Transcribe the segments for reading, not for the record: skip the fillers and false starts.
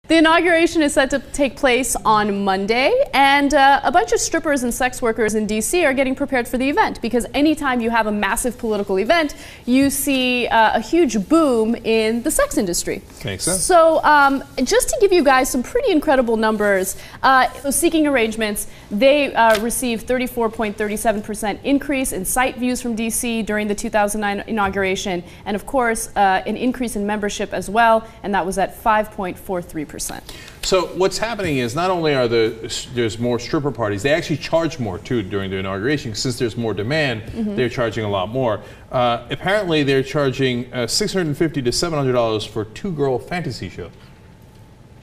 The inauguration is set to take place on Monday, and a bunch of strippers and sex workers in D.C. are getting prepared for the event, because anytime you have a massive political event, you see a huge boom in the sex industry. Makes sense. So just to give you guys some pretty incredible numbers, Seeking Arrangements, they received 34.37% increase in site views from D.C. during the 2009 inauguration, and of course an increase in membership as well, and that was at 5.43%. So what's happening is not only are there's more stripper parties, they actually charge more too during the inauguration. Since there's more demand, they're charging a lot more. Apparently they're charging $650 to $700 for two-girl fantasy show.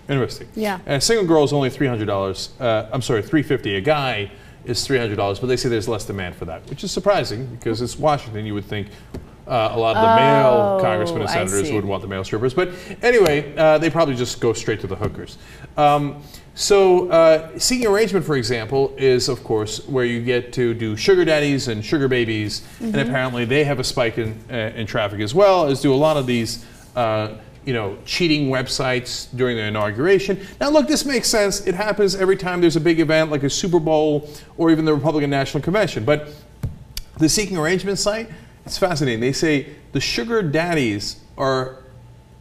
Interesting. Yeah. A single girl is only $300. I'm sorry, $350. A guy is $300, but they say there's less demand for that, which is surprising because it's Washington. You would think a lot of the male congressmen and senators would want the male strippers. But anyway, they probably just go straight to the hookers. Seeking Arrangement, for example, is, of course, where you get to do sugar daddies and sugar babies. And apparently they have a spike in traffic as well, as do a lot of these cheating websites during the inauguration. Now, look, this makes sense. It happens every time there's a big event like a Super Bowl or even the Republican National Convention. But the Seeking Arrangement site, it's fascinating. They say the sugar daddies are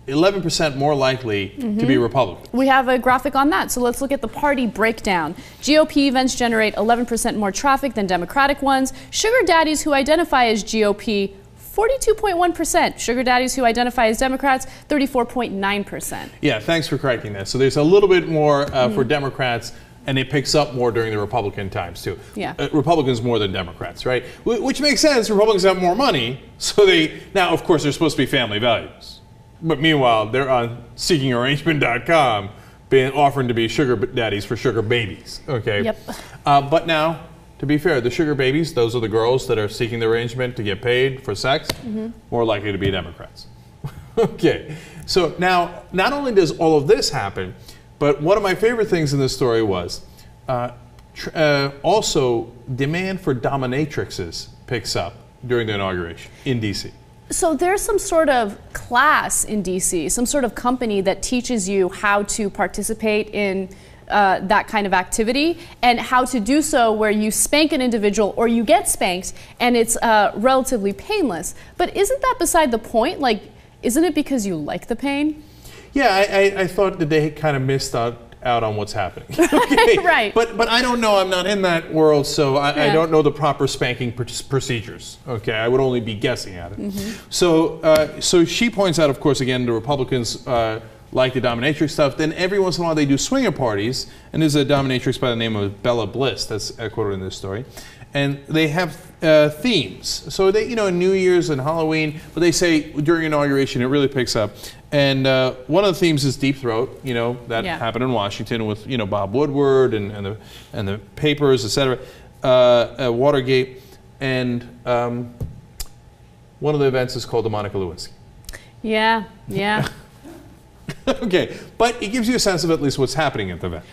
11% more likely to be Republican. We have a graphic on that, so let's look at the party breakdown. GOP events generate 11% more traffic than Democratic ones. Sugar daddies who identify as GOP, 42.1%. Sugar daddies who identify as Democrats, 34.9%. Yeah, thanks for correcting that. So there's a little bit more for Democrats, and it picks up more during the Republican times, too. Yeah. Republicans more than Democrats, right? Which makes sense. Republicans have more money, so now, of course, they're supposed to be family values. But meanwhile, they're on seekingarrangement.com offering to be sugar daddies for sugar babies, okay? Yep. But now, to be fair, the sugar babies, those are the girls that are seeking the arrangement to get paid for sex, more likely to be Democrats. Okay. So now, not only does all of this happen, but one of my favorite things in this story was also demand for dominatrixes picks up during the inauguration in D.C. So there's some sort of class in D.C., some sort of company that teaches you how to participate in that kind of activity and how to do so where you spank an individual or you get spanked and it's relatively painless. But isn't that beside the point? Like, isn't it because you like the pain? Yeah, I thought that they kind of missed out on what's happening. Okay. Right. But I don't know. I'm not in that world, so I don't know the proper spanking procedures. Okay, I would only be guessing at it. So she points out, of course, again, the Republicans like the dominatrix stuff. Then every once in a while they do swinger parties, and there's a dominatrix by the name of Bella Bliss that's quoted in this story. And they have themes. So they, New Year's and Halloween, but they say during inauguration it really picks up. And one of the themes is Deep Throat, that happened in Washington with, Bob Woodward and the papers, etc. Watergate, and one of the events is called the Monica Lewinsky. Yeah, yeah. Okay, but it gives you a sense of at least what's happening at the event.